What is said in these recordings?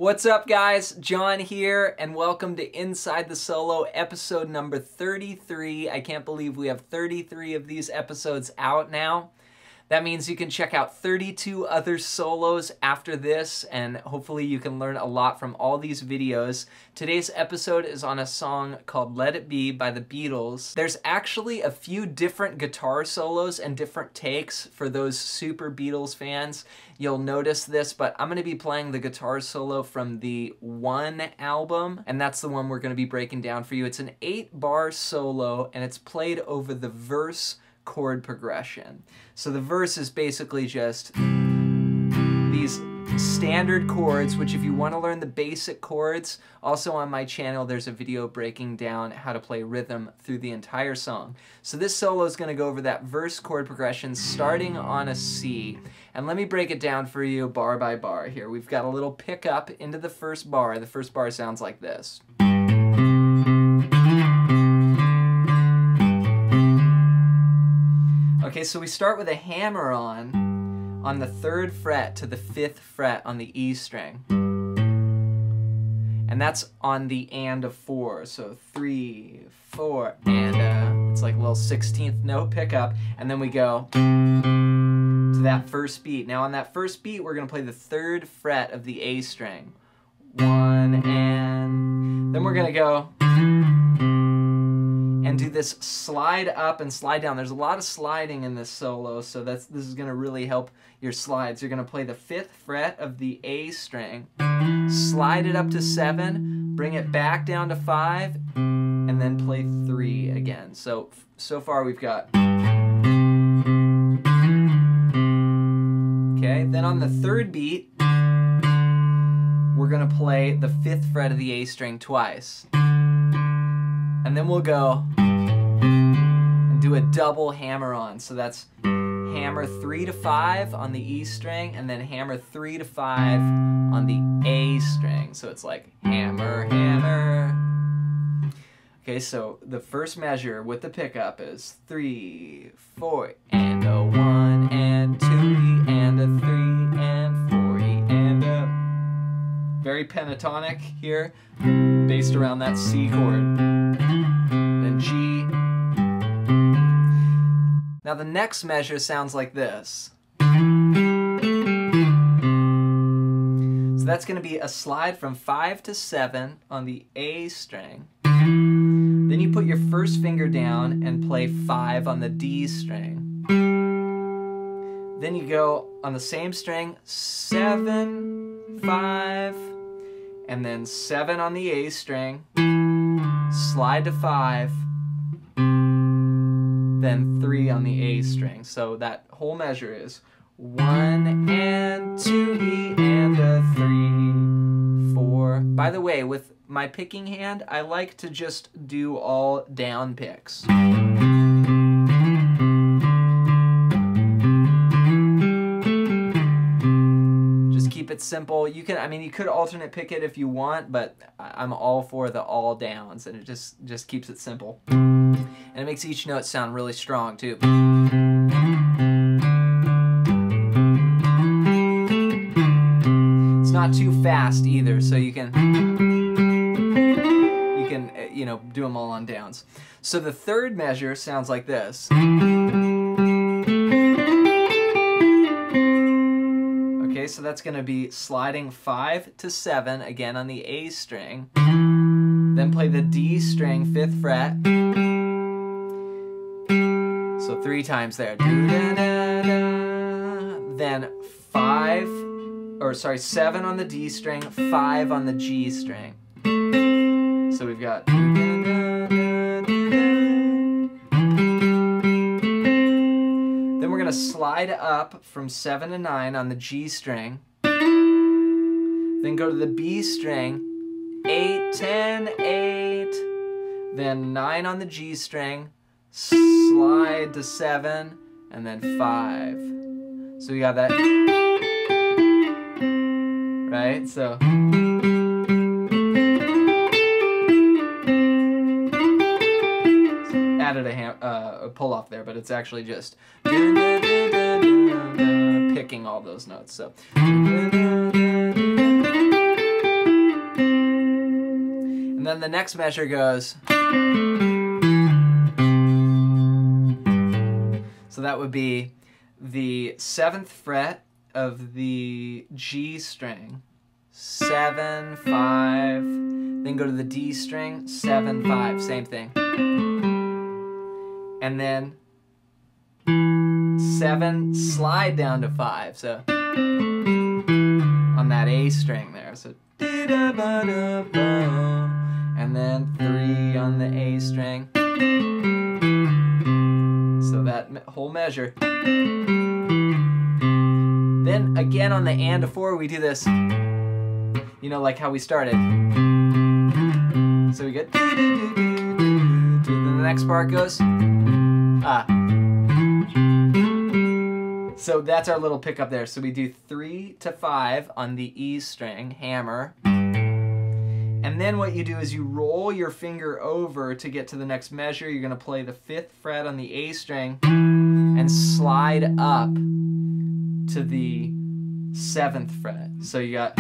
What's up, guys? John here, and welcome to Inside the Solo, episode number 33. I can't believe we have 33 of these episodes out now. That means you can check out 32 other solos after this, and hopefully you can learn a lot from all these videos. Today's episode is on a song called Let It Be by the Beatles. There's actually a few different guitar solos and different takes for those super Beatles fans. You'll notice this, but I'm going to be playing the guitar solo from the One album, and that's the one we're going to be breaking down for you. It's an 8-bar solo, and it's played over the verse chord progression. So the verse is basically just these standard chords, which if you want to learn the basic chords, also on my channel there's a video breaking down how to play rhythm through the entire song. So this solo is going to go over that verse chord progression starting on a C. And let me break it down for you bar by bar here. We've got a little pickup into the first bar. The first bar sounds like this. Okay, so we start with a hammer on the 3rd fret to the 5th fret on the E string. And that's on the and of 4. So 3, 4, and it's like a little 16th note pickup. And then we go to that first beat. Now on that first beat, we're going to play the 3rd fret of the A string. 1, and then we're going to go and do this slide up and slide down. There's a lot of sliding in this solo, so this is going to really help your slides. You're going to play the 5th fret of the A string, slide it up to 7, bring it back down to 5, and then play 3 again. So far we've got... Okay, then on the 3rd beat, we're going to play the 5th fret of the A string twice. And then we'll go and do a double hammer on. So that's hammer 3 to 5 on the E string, and then hammer 3 to 5 on the A string. So it's like hammer, hammer. Okay, so the first measure with the pickup is 3, 4, and a 1, and 2, E, and a 3, and 4, E, and a... Very pentatonic here, based around that C chord. Then G. Now the next measure sounds like this. So that's going to be a slide from 5 to 7 on the A string. Then you put your first finger down and play 5 on the D string. Then you go on the same string, 7, 5, and then 7 on the A string, slide to 5, then 3 on the A string. So that whole measure is 1 and 2 E and a 3, 4. By the way, with my picking hand, I like to just do all down picks. Keep it simple. You can, you could alternate pick it if you want, but I'm all for the all downs, and it just keeps it simple. And it makes each note sound really strong too. It's not too fast either, so you can do them all on downs. So the 3rd measure sounds like this. Okay, so that's going to be sliding 5 to 7, again on the A string. Then play the D string, 5th fret. So 3 times there. Then 7 on the D string, 5 on the G string. So we've got... Then we're going to slide up from 7 to 9 on the G string. Then go to the B string, 8, 10, 8. Then 9 on the G string, slide to 7, and then 5. So we got that. Right? So... added a pull off there, but it's actually just picking all those notes. So then the next measure goes. So that would be the 7th fret of the G string, 7, 5, then go to the D string, 7, 5, same thing. And then 7, slide down to 5, so on that A string there, so and then 3 on the A string. So that whole measure. Then again on the and to 4 we do this, you know, like how we started. So we get then the next part goes So that's our little pickup there. So we do 3 to 5 on the E string, hammer. And then what you do is you roll your finger over to get to the next measure. You're going to play the 5th fret on the A string and slide up to the 7th fret. So you got,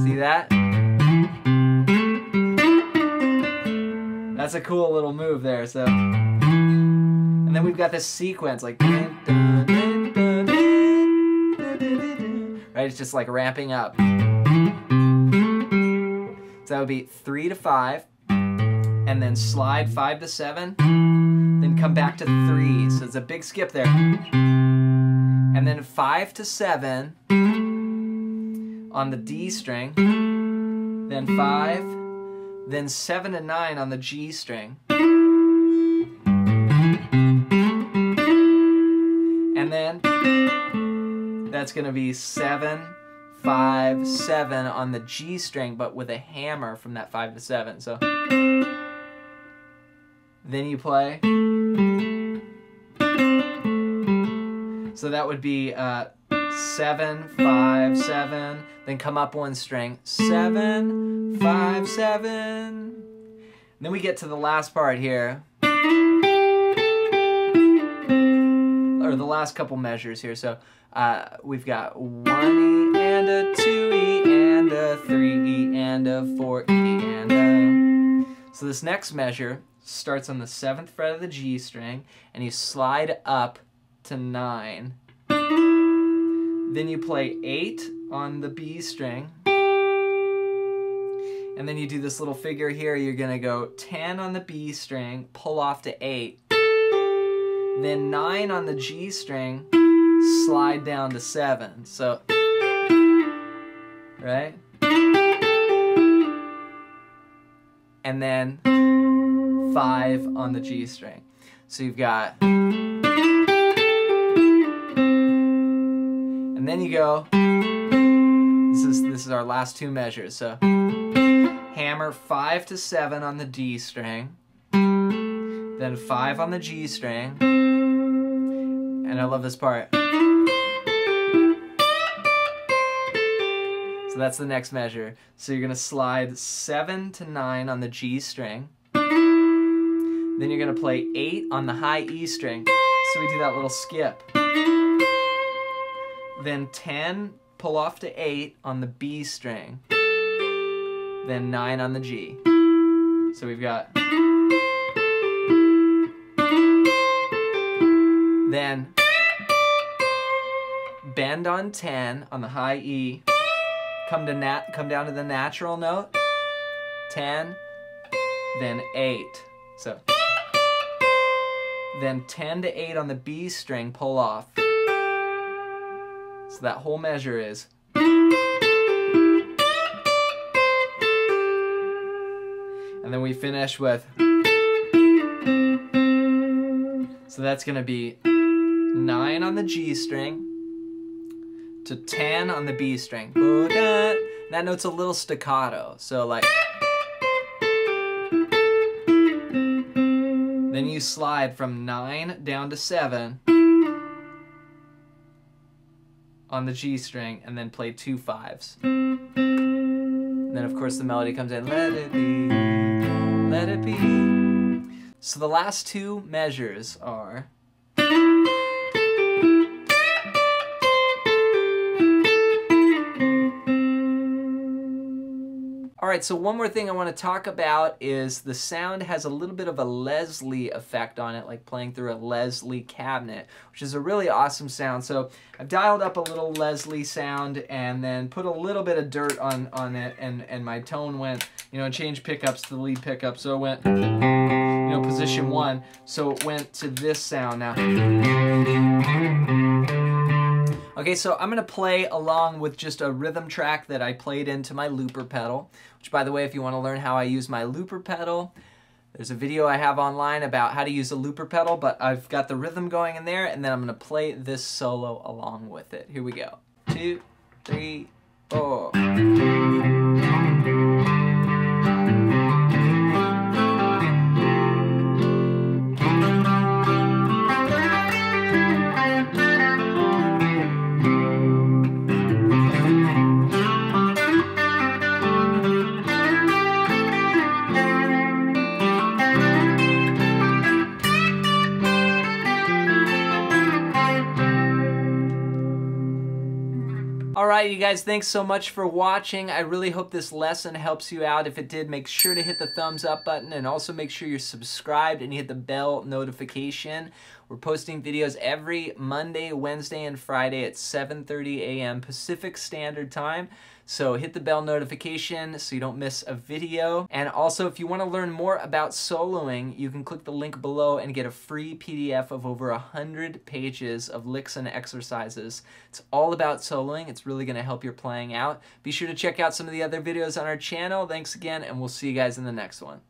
see that? That's a cool little move there. So, and then we've got this sequence like, right? It's just like ramping up. So that would be 3 to 5, and then slide 5 to 7, then come back to 3. So it's a big skip there. And then 5 to 7 on the D string, then 5, then 7 to 9 on the G string. And then that's going to be 7, 5, 7 on the G string, but with a hammer from that 5 to 7. So then you play. So that would be 7, 5, 7, then come up 1 string, 7, 5, 7. And then we get to the last part here, or the last couple measures here. So we've got 1E and a 2E and a 3E and a 4E and a... So this next measure starts on the 7th fret of the G string, and you slide up to 9. Then you play 8 on the B string, and then you do this little figure here. You're going to go 10 on the B string, pull off to 8, then 9 on the G string, slide down to 7. So, right? And then 5 on the G string. So you've got, and then you go, this is our last 2 measures. So hammer 5 to 7 on the D string, then 5 on the G string, and I love this part. So that's the next measure. So you're going to slide 7 to 9 on the G string. Then you're going to play 8 on the high E string. So we do that little skip. Then 10, pull off to 8 on the B string. Then 9 on the G. So we've got... Then bend on 10 on the high E. Come down to the natural note, 10, then 8. So then 10 to 8 on the B string, pull off. So that whole measure is. And then we finish with. So that's going to be 9 on the G string to 10 on the B string. That note's a little staccato, so like. Then you slide from 9 down to 7 on the G string, and then play 2 5s. And then of course the melody comes in, let it be, let it be. So the last 2 measures are All right, so one more thing I want to talk about is the sound has a little bit of a Leslie effect on it, like playing through a Leslie cabinet, which is a really awesome sound. So I've dialed up a little Leslie sound and then put a little bit of dirt on it, and my tone went, changed pickups to the lead pickup. So it went, position 1. So it went to this sound now. Okay, so I'm gonna play along with just a rhythm track that I played into my looper pedal, which, by the way, if you want to learn how I use my looper pedal, there's a video I have online about how to use a looper pedal, but I've got the rhythm going in there, and then I'm gonna play this solo along with it. Here we go. 2, 3, 4. Alright, you guys, thanks so much for watching. I really hope this lesson helps you out. If it did, make sure to hit the thumbs up button, and also make sure you're subscribed and you hit the bell notification. We're posting videos every Monday, Wednesday, and Friday at 7:30 a.m. Pacific Standard Time. So hit the bell notification so you don't miss a video. And also, if you want to learn more about soloing, you can click the link below and get a free PDF of over 100 pages of licks and exercises. It's all about soloing. It's really going to help your playing out. Be sure to check out some of the other videos on our channel. Thanks again, and we'll see you guys in the next one.